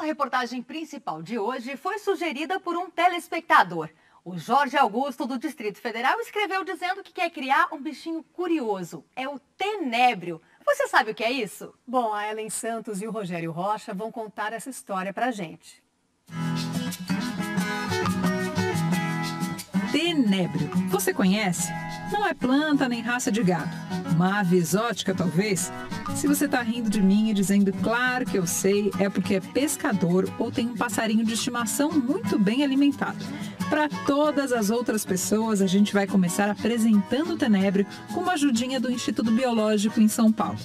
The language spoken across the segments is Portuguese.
reportagem principal de hoje foi sugerida por um telespectador. O Jorge Augusto, do Distrito Federal, escreveu dizendo que quer criar um bichinho curioso. É o tenébrio. Você sabe o que é isso? Bom, a Ellen Santos e o Rogério Rocha vão contar essa história pra gente. Tenébrio. Você conhece? Não é planta nem raça de gado. Uma ave exótica, talvez? Se você está rindo de mim e dizendo claro que eu sei, é porque é pescador ou tem um passarinho de estimação muito bem alimentado. Para todas as outras pessoas, a gente vai começar apresentando o tenébrio com uma ajudinha do Instituto Biológico em São Paulo.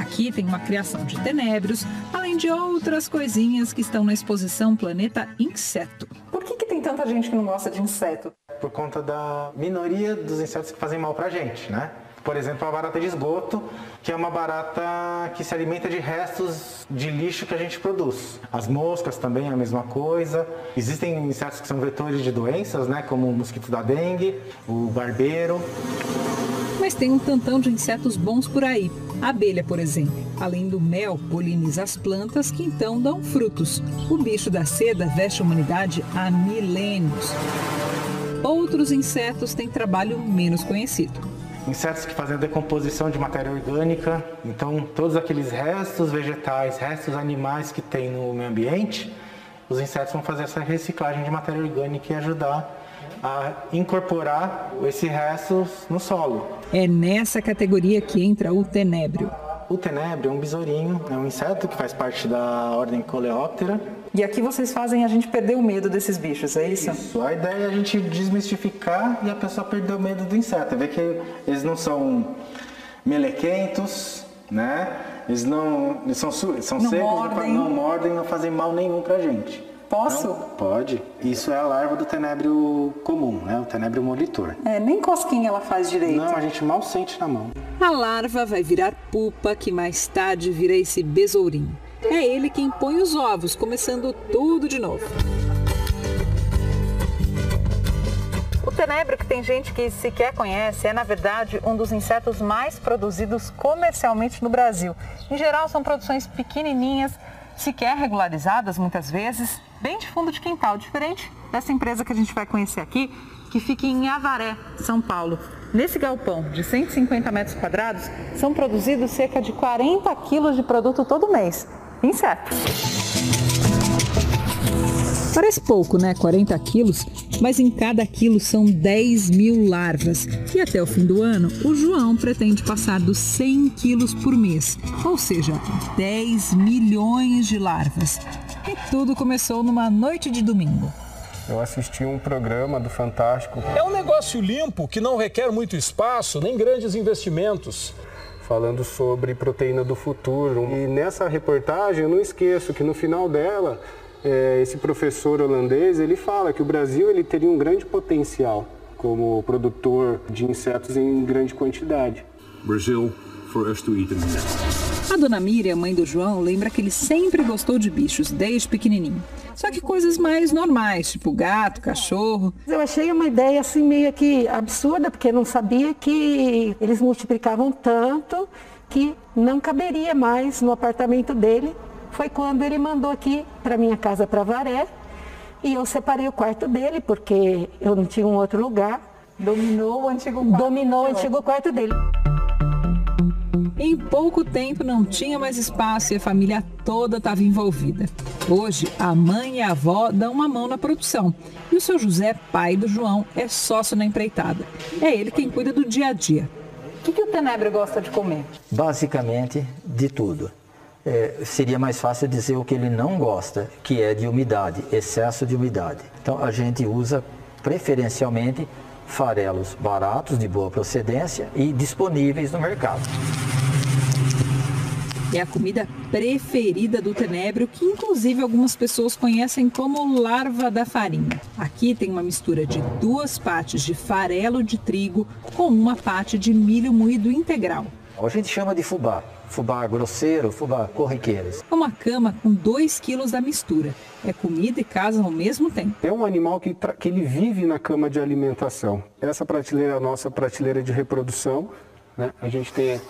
Aqui tem uma criação de tenébrios, além de outras coisinhas que estão na exposição Planeta Inseto. Por que tem tanta gente que não gosta de inseto? Por conta da minoria dos insetos que fazem mal pra gente, né? Por exemplo, a barata de esgoto, que é uma barata que se alimenta de restos de lixo que a gente produz. As moscas também é a mesma coisa. Existem insetos que são vetores de doenças, né? Como o mosquito da dengue, o barbeiro. Mas tem um tantão de insetos bons por aí. A abelha, por exemplo, além do mel, poliniza as plantas que então dão frutos. O bicho da seda veste a humanidade há milênios. Outros insetos têm trabalho menos conhecido. Insetos que fazem a decomposição de matéria orgânica, então todos aqueles restos vegetais, restos animais que tem no meio ambiente, os insetos vão fazer essa reciclagem de matéria orgânica e ajudar a incorporar esses restos no solo. É nessa categoria que entra o tenébrio. O tenébrio é um besourinho, é um inseto que faz parte da ordem Coleóptera. E aqui vocês fazem a gente perder o medo desses bichos, é isso? Isso. A ideia é a gente desmistificar e a pessoa perder o medo do inseto. Ver que eles não são melequentos, né? Eles são secos, não mordem, não fazem mal nenhum pra gente. Posso? Então, pode. Isso é a larva do tenébrio comum, né? O tenébrio molitor. Nem cosquinha ela faz direito. Não, a gente mal sente na mão. A larva vai virar pupa, que mais tarde vira esse besourinho. É ele quem põe os ovos, começando tudo de novo. O tenébrio, que tem gente que sequer conhece, é na verdade um dos insetos mais produzidos comercialmente no Brasil. Em geral são produções pequenininhas, sequer regularizadas muitas vezes, bem de fundo de quintal, diferente dessa empresa que a gente vai conhecer aqui, que fica em Avaré, São Paulo. Nesse galpão de 150 metros quadrados, são produzidos cerca de 40 quilos de produto todo mês. Inseto. Parece pouco, né? 40 quilos, mas em cada quilo são 10 mil larvas. E até o fim do ano, o João pretende passar dos 100 quilos por mês, ou seja, 10 milhões de larvas. E tudo começou numa noite de domingo. Eu assisti um programa do Fantástico. É um negócio limpo, que não requer muito espaço, nem grandes investimentos. Falando sobre proteína do futuro. E nessa reportagem eu não esqueço que no final dela, esse professor holandês, ele fala que o Brasil ele teria um grande potencial como produtor de insetos em grande quantidade. Brazil for us to eat them. A dona Miriam, mãe do João, lembra que ele sempre gostou de bichos, desde pequenininho. Só que coisas mais normais, tipo gato, cachorro. Eu achei uma ideia assim meio que absurda, porque eu não sabia que eles multiplicavam tanto que não caberia mais no apartamento dele. Foi quando ele mandou aqui para minha casa, para Avaré, e eu separei o quarto dele, porque eu não tinha um outro lugar. Dominou o antigo quarto dele. Em pouco tempo não tinha mais espaço e a família toda estava envolvida. Hoje, a mãe e a avó dão uma mão na produção. E o seu José, pai do João, é sócio na empreitada. É ele quem cuida do dia a dia. O que o tenébrio gosta de comer? Basicamente, de tudo. Seria mais fácil dizer o que ele não gosta, que é de umidade, excesso de umidade. Então, a gente usa preferencialmente farelos baratos, de boa procedência e disponíveis no mercado. É a comida preferida do tenébrio, que inclusive algumas pessoas conhecem como larva da farinha. Aqui tem uma mistura de 2 partes de farelo de trigo com 1 parte de milho moído integral. A gente chama de fubá. Fubá grosseiro, fubá corriqueiros. É uma cama com 2 quilos da mistura. É comida e casa ao mesmo tempo. É um animal que ele vive na cama de alimentação. Essa prateleira é a nossa prateleira de reprodução, né? A gente tem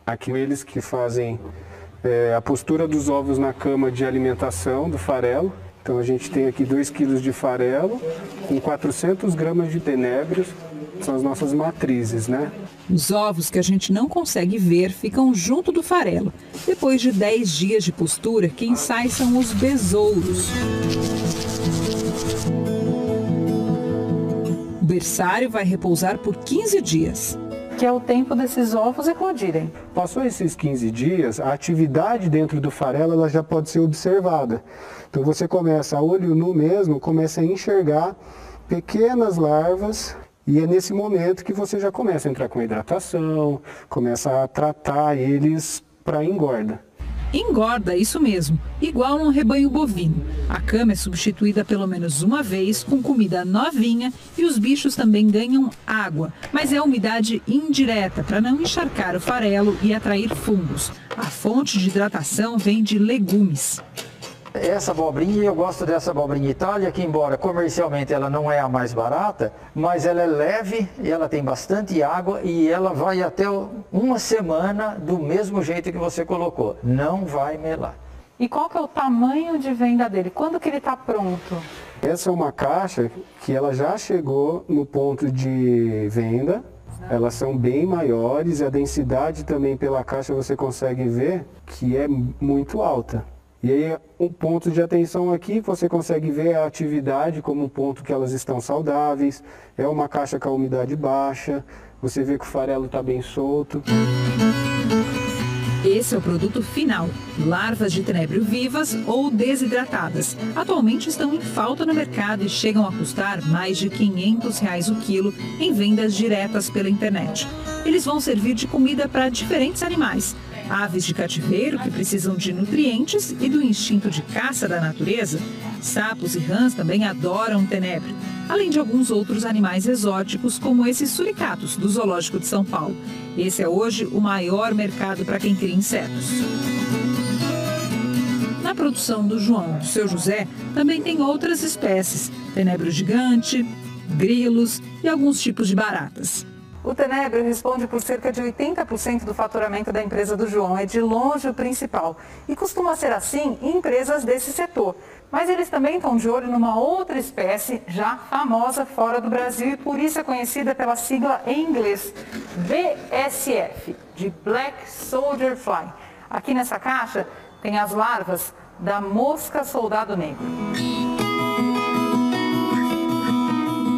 aqui eles que fazem a postura dos ovos na cama de alimentação do farelo. Então a gente tem aqui 2 kg de farelo com 400 gramas de tenébrios, são as nossas matrizes, né? Os ovos que a gente não consegue ver ficam junto do farelo. Depois de 10 dias de postura, quem sai são os besouros. O berçário vai repousar por 15 dias. Que é o tempo desses ovos eclodirem. Passou esses 15 dias, a atividade dentro do farelo ela já pode ser observada. Então você começa, a olho nu mesmo, começa a enxergar pequenas larvas e é nesse momento que você já começa a entrar com hidratação, começa a tratar eles para engorda. Engorda, isso mesmo, igual num rebanho bovino. A cama é substituída pelo menos uma vez com comida novinha e os bichos também ganham água, mas é umidade indireta para não encharcar o farelo e atrair fungos. A fonte de hidratação vem de legumes. Essa abobrinha, eu gosto dessa abobrinha Itália, que embora comercialmente ela não é a mais barata, mas ela é leve, ela tem bastante água e ela vai até uma semana do mesmo jeito que você colocou. Não vai melar. E qual que é o tamanho de venda dele? Quando que ele está pronto? Essa é uma caixa que ela já chegou no ponto de venda. Elas são bem maiores e a densidade também pela caixa você consegue ver que é muito alta. E aí um ponto de atenção aqui, você consegue ver a atividade como um ponto que elas estão saudáveis. É uma caixa com a umidade baixa, você vê que o farelo está bem solto. Esse é o produto final, larvas de tenébrio vivas ou desidratadas. Atualmente estão em falta no mercado e chegam a custar mais de R$500 o quilo em vendas diretas pela internet. Eles vão servir de comida para diferentes animais. Aves de cativeiro que precisam de nutrientes e do instinto de caça da natureza. Sapos e rãs também adoram tenébrio, além de alguns outros animais exóticos como esses suricatos do Zoológico de São Paulo. Esse é hoje o maior mercado para quem cria insetos. Na produção do João e do seu José também tem outras espécies, tenébrio gigante, grilos e alguns tipos de baratas. O tenébrio responde por cerca de 80% do faturamento da empresa do João, é de longe o principal. E costuma ser assim em empresas desse setor. Mas eles também estão de olho numa outra espécie já famosa fora do Brasil e por isso é conhecida pela sigla em inglês BSF, de Black Soldier Fly. Aqui nessa caixa tem as larvas da mosca soldado negro.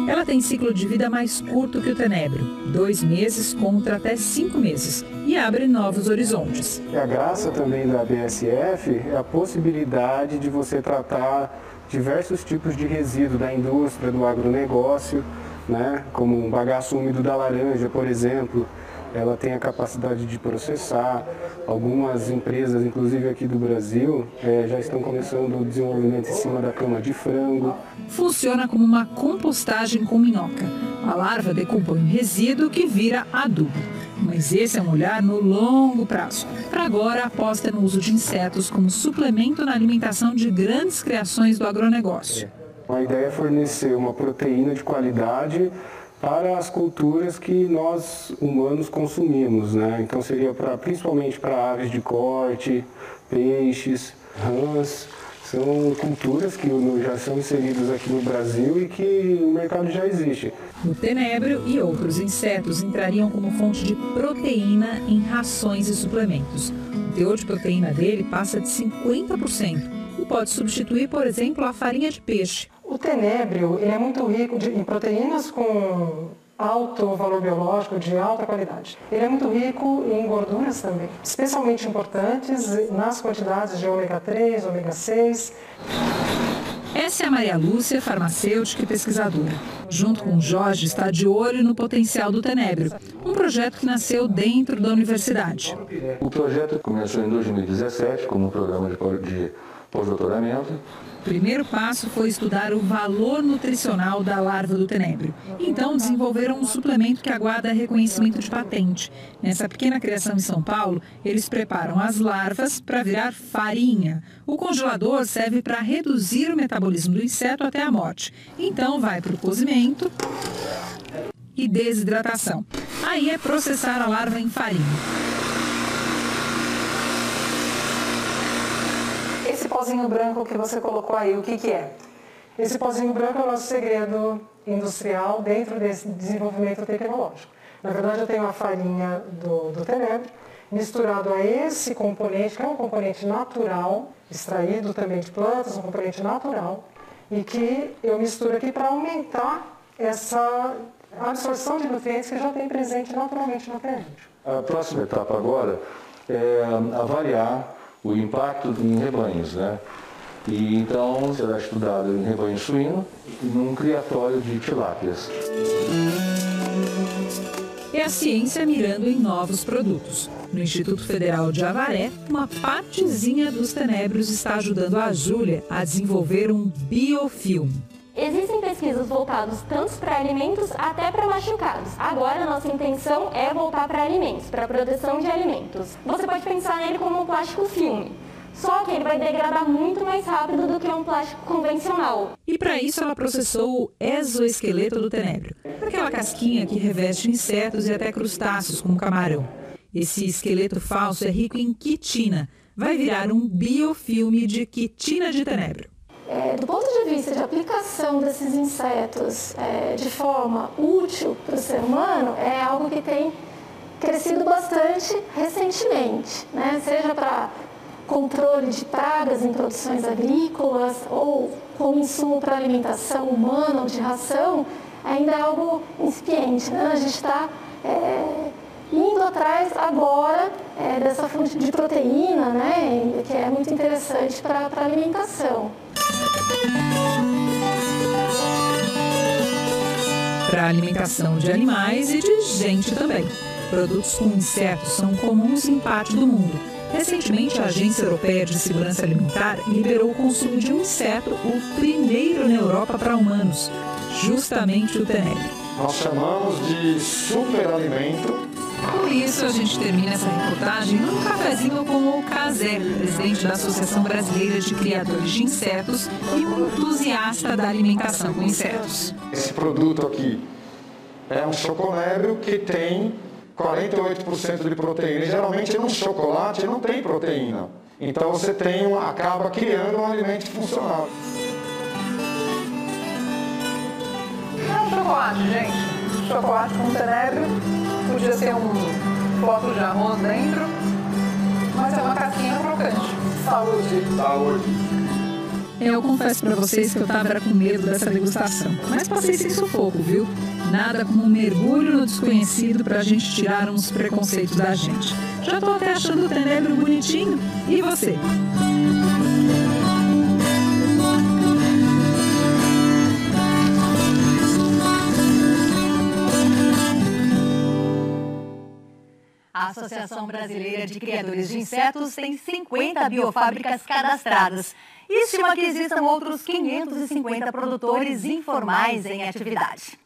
Ela tem ciclo de vida mais curto que o tenébrio, 2 meses contra até 5 meses, e abre novos horizontes. A graça também da BSF é a possibilidade de você tratar diversos tipos de resíduo da indústria, do agronegócio, né? Como um bagaço úmido da laranja, por exemplo. Ela tem a capacidade de processar. Algumas empresas, inclusive aqui do Brasil, já estão começando o desenvolvimento em cima da cama de frango. Funciona como uma compostagem com minhoca. A larva decompõe um resíduo que vira adubo. Mas esse é um olhar no longo prazo. Para agora, aposta no uso de insetos como suplemento na alimentação de grandes criações do agronegócio. A ideia é fornecer uma proteína de qualidade para as culturas que nós humanos consumimos, né? Então seria principalmente para aves de corte, peixes, rãs. São culturas que já são inseridas aqui no Brasil e que o mercado já existe. O tenébrio e outros insetos entrariam como fonte de proteína em rações e suplementos. O teor de proteína dele passa de 50% e pode substituir, por exemplo, a farinha de peixe. O tenébrio ele é muito rico em proteínas com alto valor biológico, de alta qualidade. Ele é muito rico em gorduras também, especialmente importantes nas quantidades de ômega 3, ômega 6. Essa é a Maria Lúcia, farmacêutica e pesquisadora. Junto com o Jorge, está de olho no potencial do tenébrio, um projeto que nasceu dentro da universidade. O projeto começou em 2017 como um programa de pós-doutoramento. O primeiro passo foi estudar o valor nutricional da larva do tenébrio. Então, desenvolveram um suplemento que aguarda reconhecimento de patente. Nessa pequena criação em São Paulo, eles preparam as larvas para virar farinha. O congelador serve para reduzir o metabolismo do inseto até a morte. Então, vai para o cozimento e desidratação. Aí é processar a larva em farinha. pozinho branco que você colocou aí, o que que é? Esse pozinho branco é o nosso segredo industrial dentro desse desenvolvimento tecnológico. Na verdade, eu tenho a farinha do tenebro, misturado a esse componente, que é um componente natural, extraído também de plantas, um componente natural, e que eu misturo aqui para aumentar essa absorção de nutrientes que já tem presente naturalmente no tenebro. A próxima etapa agora é avaliar o impacto em rebanhos, né? E então será estudado em rebanho suíno e num criatório de tilápias. É a ciência mirando em novos produtos. No Instituto Federal de Avaré, uma partezinha dos tenébrios está ajudando a Júlia a desenvolver um biofilme. Existem pesquisas voltadas tanto para alimentos até para machucados. Agora, a nossa intenção é voltar para alimentos, para a proteção de alimentos. Você pode pensar nele como um plástico filme, só que ele vai degradar muito mais rápido do que um plástico convencional. E para isso ela processou o exoesqueleto do tenébrio, aquela casquinha que reveste insetos e até crustáceos como camarão. Esse esqueleto falso é rico em quitina, vai virar um biofilme de quitina de tenébrio. Do ponto de vista de aplicação desses insetos de forma útil para o ser humano, é algo que tem crescido bastante recentemente, né? Seja para controle de pragas em produções agrícolas ou como insumo para alimentação humana ou de ração, ainda é algo incipiente, né? A gente está indo atrás agora dessa fonte de proteína, né? Que é muito interessante para a alimentação. Para a alimentação de animais e de gente também. Produtos com insetos são comuns em parte do mundo. Recentemente, a Agência Europeia de Segurança Alimentar liberou o consumo de um inseto, o primeiro na Europa para humanos, justamente o tenebro. Nós chamamos de superalimento. Por isso, a gente termina essa reportagem num cafezinho com o Cazé, presidente da Associação Brasileira de Criadores de Insetos e um entusiasta da alimentação com insetos. Esse produto aqui é um choconébrio que tem 48% de proteína. E, geralmente, no chocolate não tem proteína. Então, você acaba criando um alimento funcional. É um chocolate, gente. Chocolate com tenebro. Podia ser um bloco de arroz dentro, mas é uma casquinha crocante. Saúde. Saúde. Eu confesso pra vocês que eu tava com medo dessa degustação, mas passei sem sufoco, viu? Nada como um mergulho no desconhecido pra gente tirar uns preconceitos da gente. Já tô até achando o tenebro bonitinho. E você? A Associação Brasileira de Criadores de Insetos tem 50 biofábricas cadastradas e estima que existam outros 550 produtores informais em atividade.